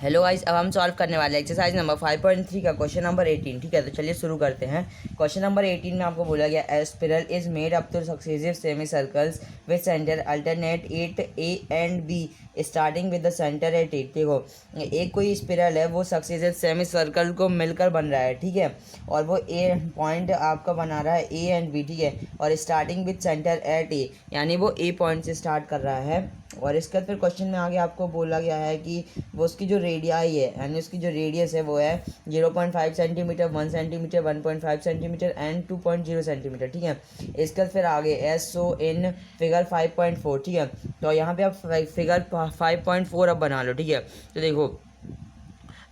Hello guys, अब हम solve करने वाले हैं एक्सरसाइज नंबर 5.3 का क्वेश्चन नंबर 18। ठीक है, तो चलिए शुरू करते हैं। क्वेश्चन नंबर 18 में आपको बोला गया a spiral is made up two successive semi circles with centre alternate at A and B starting with the centre at at. देखो, एक कोई स्पिरल है, वो सक्सेसिव सेमी सर्कल को मिलकर बन रहा है। ठीक है, और वो ए पॉइंट आपका बना रहा है ए एंड बी। ठीक है, और स्टार्टिंग विद सेंटर एट ए, यानी वो ए पॉइंट से स्टार्ट कर रहा है। और इसके बाद फिर क्वेश्चन में आगे आपको बोला गया है कि वो उसकी जो रेडियाई है, यानी उसकी जो रेडियस है वो है 0.5 centimetre, 1 centimetre, 1.5 centimetre and 2.0 centimetre. ठीक है, इसके बाद फिर आगे एस ओ इन फिगर 5.4। ठीक है, तो यहाँ पे आप फिगर 5.4 अब बना लो। ठीक है, तो देखो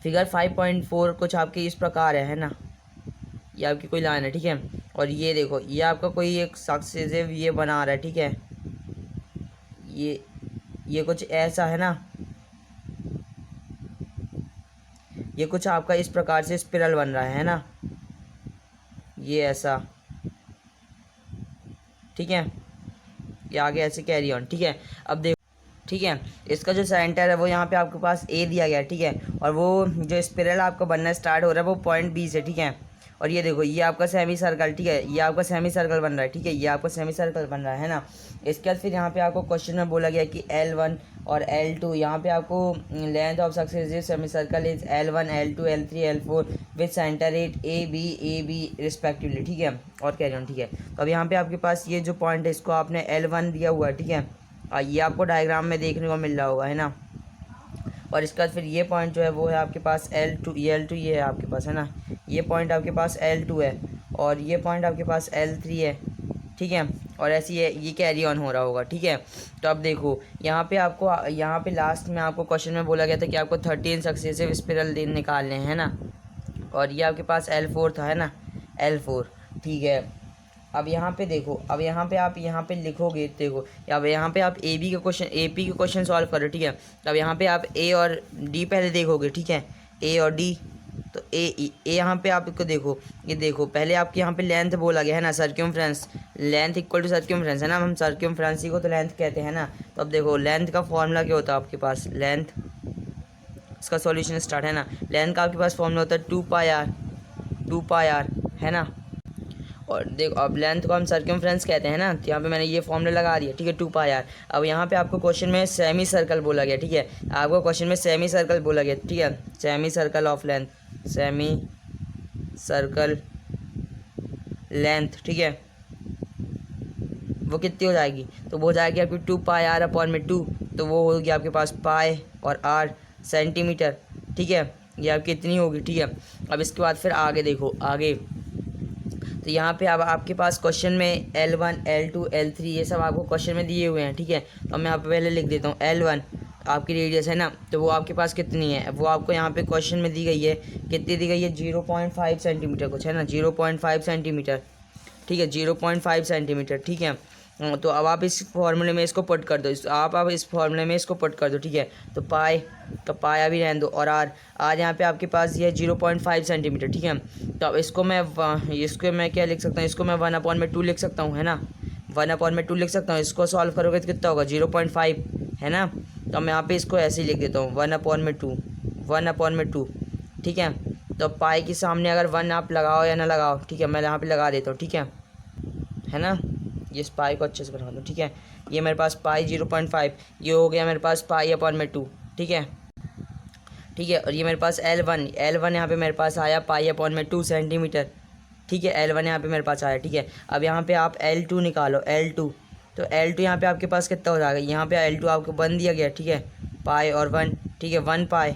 फिगर 5.4 कुछ आपकी इस प्रकार है ना, ये आपकी कोई लाइन है। ठीक है, और ये देखो, ये आपका कोई एक सक्सेसिव ये बना रहा है। ठीक है, ये कुछ ऐसा है ना, ये कुछ आपका इस प्रकार से स्पिरल बन रहा है ना, ये ऐसा। ठीक है, ये आगे ऐसे कैरी ऑन। ठीक है, अब देखो, ठीक है, इसका जो सेंटर है वो यहाँ पे आपके पास ए दिया गया है। ठीक है, और वो जो स्पिरल आपका बनना स्टार्ट हो रहा है वो पॉइंट बी से। ठीक है, और ये देखो, ये आपका सेमी सर्कल। ठीक है, ये आपका सेमी सर्कल बन रहा है। ठीक है, ये आपका सेमी सर्कल बन रहा है ना। इसके बाद फिर यहाँ पे आपको क्वेश्चन में बोला गया कि L1 और L2, यहाँ पे आपको length of successive semi circle is L1, L2, L3, L4 with centre at A B respectively. ठीक है, और कैरी ऑन। ठीक है, तो अब यहाँ पे आपके पास ये जो पॉइंट है, इसको आपने L1 दिया हुआ है। ठीक है, ये आपको डायग्राम में देखने को मिल रहा होगा, है ना। और इसके बाद फिर ये पॉइंट जो है वो है आपके पास L2, ये है आपके पास, है ना। ये पॉइंट आपके पास L2 है, और ये पॉइंट आपके पास L3 है। ठीक है, और ऐसी है, ये कैरी ऑन हो रहा होगा। ठीक है, तो अब देखो, यहाँ पे लास्ट में आपको क्वेश्चन में बोला गया था कि आपको 13 सक्सेसिव स्पिरल निकालने हैं ना, और ये आपके पास L4 था, है ना, L4। ठीक है, अब यहाँ पे देखो, अब यहाँ पे आप यहाँ पे लिखोगे, देखो अब यहाँ पे आप ए पी के क्वेश्चन सॉल्व करो। ठीक है, तो अब यहाँ पे आप ए और डी पहले देखोगे। ठीक है, ए और डी, तो ए यहाँ पे आपको देखो, ये देखो, पहले आपके यहाँ पे लेंथ बोला गया है ना, सर्क्यूमफ्रेंस, लेंथ इक्वल टू सर्क्यूमफ्रेंस, है ना। हम सर्क्यूमफ्रेंस ही को तो लेंथ कहते हैं ना। तो अब देखो, लेंथ का फॉर्मूला क्या होता है आपके पास, लेंथ, इसका सॉल्यूशन स्टार्ट, है ना। लेंथ का आपके पास फॉर्मूला होता है 2 पाई आर, है ना। और देखो, अब लेंथ को हम सर्कमफ्रेंस कहते हैं ना, तो यहाँ पे मैंने ये फॉर्मूला लगा दिया। ठीक है, 2 पाई आर। अब यहाँ पे आपको क्वेश्चन में सेमी सर्कल बोला गया। ठीक है, आपको क्वेश्चन में सेमी सर्कल बोला गया। ठीक है, semi circle of length, semi circle length. ठीक है, वो कितनी हो जाएगी, तो वो हो जाएगी आपकी 2 पाई आर/2, तो वो होगी आपके पास पाई और आर सेंटीमीटर। ठीक है, ये आपकी इतनी होगी। ठीक है, अब इसके बाद फिर आगे देखो, आगे तो यहाँ पे अब आपके पास क्वेश्चन में L1, L2, L3 ये सब आपको क्वेश्चन में दिए हुए हैं। ठीक है, तो मैं यहाँ पे पहले लिख देता हूँ L1 आपकी रेडियस है ना, तो वो आपके पास कितनी है, वो आपको यहाँ पे क्वेश्चन में दी गई है। कितनी दी गई है, 0.5 सेंटीमीटर कुछ, है ना, 0.5 सेंटीमीटर। ठीक है, 0.5 सेंटीमीटर। ठीक है, तो अब आप इस फॉर्मूले में इसको पुट कर दो, आप इस फॉर्मूले में इसको पुट कर दो। ठीक है, तो पाई अभी रहने दो, और आर यहाँ पे आपके पास ये 0.5 सेंटीमीटर। ठीक है, तो अब इसको मैं क्या लिख सकता हूँ, इसको मैं 1/2 लिख सकता हूँ, है ना, 1/2 लिख सकता हूँ। इसको सॉल्व करोगे तो कितना होगा, 0.5, है ना। तो मैं यहाँ पे इसको ऐसे ही लिख देता हूँ, 1/2। ठीक है, तो पाई के सामने अगर 1 आप लगाओ या ना लगाओ, ठीक है, मैं यहाँ पे लगा देता हूँ। ठीक है ना, ये पाई को अच्छे से बना दो। ठीक है, ये मेरे पास पाई 0.5, ये हो गया मेरे पास पाई/2। ठीक है, और ये मेरे पास L1 यहाँ पे मेरे पास आया पाई/2 सेंटीमीटर। ठीक है, L1 यहाँ पे मेरे पास आया। ठीक है, अब यहाँ पे आप L2 निकालो, L2, तो L2 यहाँ पे आपके पास कितना हो जाएगा, यहाँ पे L2 आपको 1 दिया गया। ठीक है, पाई और 1, ठीक है, 1 पाई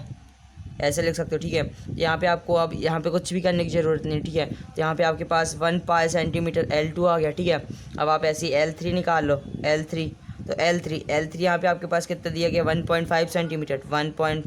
ऐसे लिख सकते हो। ठीक है, यहाँ पे आपको अब यहाँ पे कुछ भी करने की ज़रूरत नहीं। ठीक है, तो यहाँ पे आपके पास 1 पाई सेंटीमीटर L2 आ गया। ठीक है, अब आप ऐसे L3 निकाल लो, L3, तो L3 यहाँ पे आपके पास कितना दिया गया, 1.5 सेंटीमीटर, 1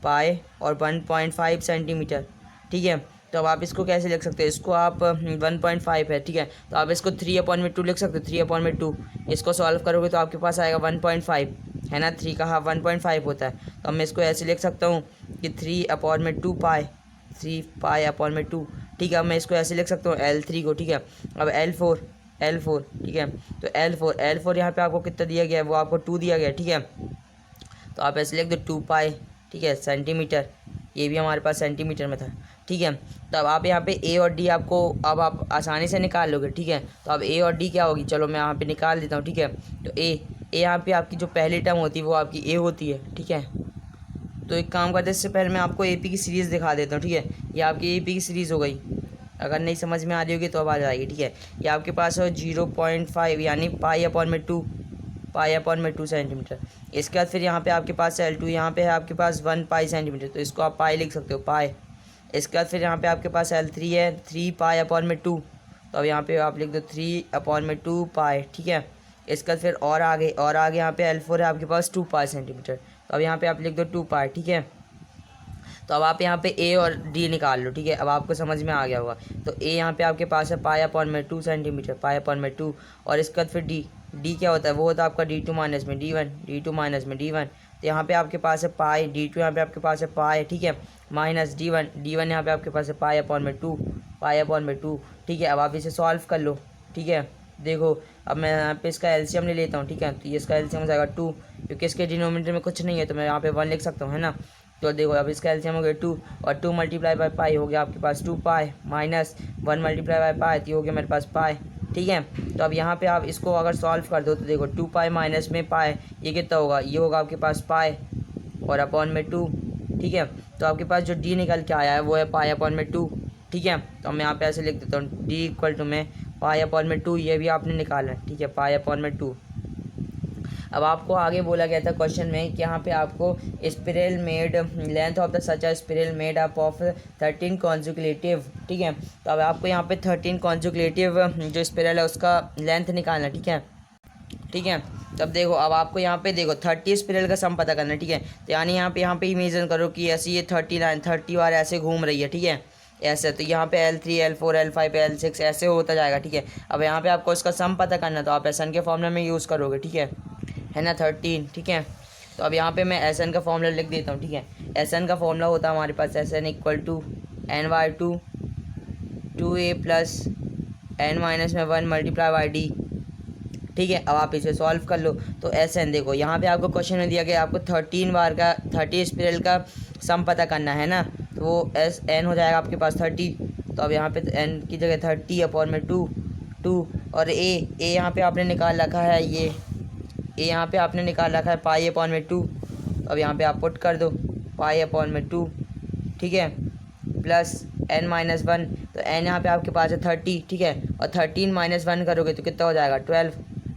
पाई और 1.5 सेंटीमीटर। ठीक है, तो अब आप इसको कैसे लिख सकते हो, इसको आप 1.5 है। ठीक है, तो आप इसको 3/2 लिख सकते हो, 3/2। इसको सॉल्व करोगे तो आपके पास आएगा 1.5, है ना, 3 का हाफ 1.5 होता है। तो अब मैं इसको ऐसे लिख सकता हूँ कि 3/2 पाई, 3 पाई/2। ठीक है, अब मैं इसको ऐसे लिख सकता हूँ L3 को। ठीक है, अब L4, ठीक है, तो L4 यहाँ पे आपको कितना दिया गया है, वो आपको 2 दिया गया है। ठीक है, तो आप ऐसे लिख दो 2 पाई। ठीक है, सेंटीमीटर, ये भी हमारे पास सेंटीमीटर में था, ठीक है। तो अब आप यहाँ पे ए और डी आपको अब आप आसानी से निकाल लोगे, ठीक है। तो अब ए और डी क्या होगी, चलो मैं यहाँ पे निकाल देता हूँ, ठीक है। तो ए यहाँ पे आपकी जो पहली टर्म होती है वो आपकी ए होती है, ठीक है। तो एक काम करते हैं, इससे पहले मैं आपको ए पी की सीरीज़ दिखा देता हूँ, ठीक है। ये आपकी ए पी की सीरीज़ हो गई, अगर नहीं समझ में आ रही होगी तो अब आ जाएगी, ठीक है। ये आपके पास है 0.5 यानी पाई/2 सेंटीमीटर। इसके बाद फिर यहाँ पे आपके पास L2, यहाँ पे है आपके पास 1 पाई सेंटीमीटर, तो इसको आप पाई लिख सकते हो, पाई। इसके बाद फिर यहाँ पे आपके पास L3 है 3 पाई/2, तो अब यहाँ पे आप लिख दो 3/2 पाई, ठीक है। इसके बाद फिर और आगे यहाँ पे L4 है आपके पास 2 पाई सेंटीमीटर, तो अब यहाँ पे आप लिख दो 2 पाई, ठीक है। तो अब आप यहाँ पे ए और डी निकाल लो, ठीक है। अब आपको समझ में आ गया होगा। तो ए यहाँ पे आपके पास है पाई/2 सेंटीमीटर, पाई/2, और इसके बाद फिर डी क्या होता है, वो होता है आपका D2 माइनस में D1, D2 माइनस में D1। तो यहाँ पे आपके पास है पाई, D2 यहाँ पे आपके पास है पाई, ठीक है, माइनस D1 यहाँ पे आपके पास है पाई/2, ठीक है। अब आप इसे सॉल्व कर लो, ठीक है। देखो अब मैं यहाँ पे इसका एलसीएम ले लेता हूँ, ठीक है। तो ये इसका एलसीएम हो जाएगा 2, क्योंकि इसके डिनोमिनेटर में कुछ नहीं है तो मैं यहाँ पे 1 लिख सकता हूँ, है ना। तो देखो अब इसका एलसीएम हो गया 2, और 2 मल्टीप्लाई बाई पाई हो गया आपके पास 2 पाई, माइनस 1 मल्टीप्लाई बाई पाई, तो हो गया मेरे पास पाई, ठीक है। तो अब यहाँ पे आप इसको अगर सॉल्व कर दो तो देखो 2 पाई माइनस में पाई, ये कितना होगा, ये होगा आपके पास पाई और अपॉन में 2, ठीक है। तो आपके पास जो डी निकल के आया है वो है पाई/2, ठीक है। तो मैं यहाँ पे ऐसे लिख देता हूँ, डी इक्वल टू में पाई/2, ये भी आपने निकाला है, ठीक है, पाई/2। अब आपको आगे बोला गया था क्वेश्चन में कि यहाँ पे आपको spiral made length of the such a spiral made up of 13 consecutive, ठीक है। तो अब आपको यहाँ पे 13 कॉन्जुगेटिव जो स्पिरल है उसका लेंथ निकालना, ठीक है, ठीक है। तब देखो अब आपको यहाँ पे देखो 30 स्पिरल का सम पता करना, ठीक है। तो यानी यहाँ पे इमेजिन करो कि ऐसे ये 30 बार ऐसे घूम रही है, ठीक है, ऐसे। तो यहाँ पे L3 L4 L5 L6 ऐसे होता जाएगा, ठीक है। अब यहाँ पे आपको इसका सम पता करना, तो आप SN के फॉर्मूला में यूज़ करोगे, ठीक है ना, 13, ठीक है। तो अब यहाँ पे मैं SN का फॉर्मूला लिख देता हूँ, ठीक है। SN का फॉर्मूला होता है हमारे पास SN equal to N/2 2a plus N-1 multiply by D, ठीक है। अब आप इसे सॉल्व कर लो। तो SN देखो यहाँ पे आपको क्वेश्चन में दिया गया आपको 13 बार का 30 स्पिरल का सम पता करना है ना, तो वो SN हो जाएगा आपके पास 30। तो अब यहाँ पे N की जगह 30/2 और A यहाँ पे आपने निकाल रखा है, ये A यहाँ पे आपने निकाल रखा है पाई/2। अब यहाँ पे आप पुट कर दो पाई/2, ठीक है, प्लस N-1, तो N यहाँ पे आपके पास है 30, ठीक है। और 13 - 1 करोगे तो कितना हो जाएगा 12,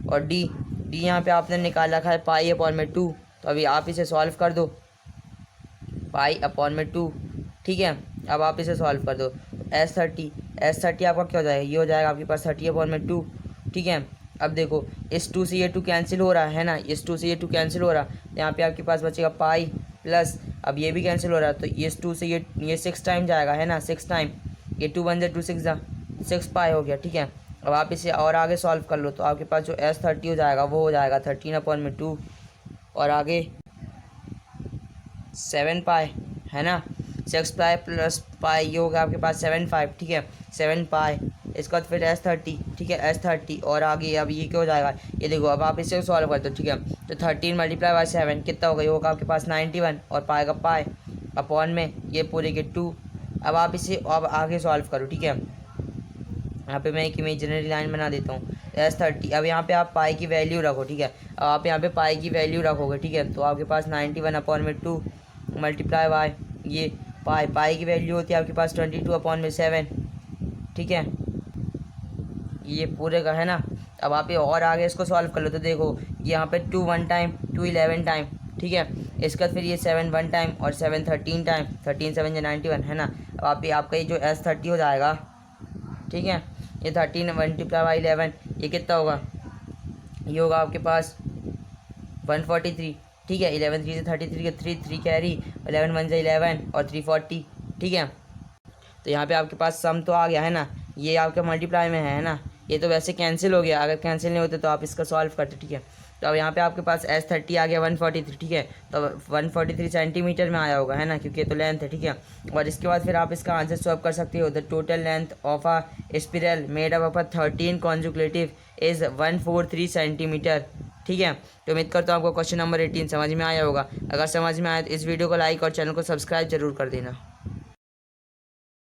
और D यहाँ पे आपने निकाल रखा है पाई/2। तो अभी आप इसे सॉल्व कर दो पाई/2, ठीक है। अब आप इसे सॉल्व कर दो, S30 आपका क्या हो जाएगा, ये हो जाएगा आपके पास 30/2, ठीक है। अब देखो इस 2 से ये 2 कैंसिल हो रहा है ना, इस 2 से ये 2 कैंसिल हो रहा है, यहाँ पे आपके पास बचेगा पाई प्लस, अब ये भी कैंसिल हो रहा है, तो इस 2 से ये 6 टाइम जाएगा, है ना, 6 टाइम, ये 2 1 2 6 पाई हो गया, ठीक है। अब आप इसे और आगे सॉल्व कर लो, तो आपके पास जो S30 हो जाएगा वो हो जाएगा 13/2 और आगे 7 पाई, है ना, 6 पाई प्लस पाई, ये होगा आपके पास 7 पाई, ठीक है, 7 पाई। इसके बाद फिर S30, ठीक है, S30 और आगे अब ये क्या हो जाएगा, ये देखो अब आप इसे सॉल्व कर दो, ठीक है। तो 13 मल्टीप्लाई बाई 7 कितना होगा, ये होगा आपके पास 91 और पाई का पाई अपॉन में ये पूरे के 2। अब आप इसे अब आगे सॉल्व करो, ठीक है। यहाँ पे मैं एक इमेजिनरी लाइन बना देता हूँ S30। अब यहाँ पे आप पाई की वैल्यू रखो, ठीक है। अब आप यहाँ पे पाई की वैल्यू रखोगे, ठीक है, तो आपके पास 91/2 मल्टीप्लाई बाय ये पाई की वैल्यू होती है आपके पास 22/7, ठीक है, ये पूरे का है ना। अब आप ये और आगे इसको सॉल्व कर लो, तो देखो यहाँ पे 2 1 टाइम 2 11 टाइम, ठीक है। इसके बाद फिर ये 7 1 टाइम और 7 13 टाइम, 13 7 91, है ना। अब आपका ये जो S30 हो जाएगा, ठीक है, ये 13 मल्टीप्लाई बाई 11 ये कितना होगा, ये होगा आपके पास 143, ठीक है। 11 3 से 33 के 3 कैरी, 11 1 से 11 और 340, ठीक है। तो यहाँ पे आपके पास सम तो आ गया, है ना, ये आपके मल्टीप्लाई में है ना, ये तो वैसे कैंसिल हो गया, अगर कैंसिल नहीं होते तो आप इसका सॉल्व करते, ठीक है। तो अब यहाँ पे आपके पास S30 आ गया 143, ठीक है। तो 143 सेंटीमीटर में आया होगा, है ना, क्योंकि ये तो लेंथ है, ठीक है। और इसके बाद फिर आप इसका आंसर सॉल्व कर सकते हो। The total length of a spiral made up of 13 consecutive is 143 centimetre, ठीक है। तो उम्मीद करता हूँ आपको क्वेश्चन नंबर 18 समझ में आया होगा। अगर समझ में आया तो इस वीडियो को लाइक और चैनल को सब्सक्राइब जरूर कर देना।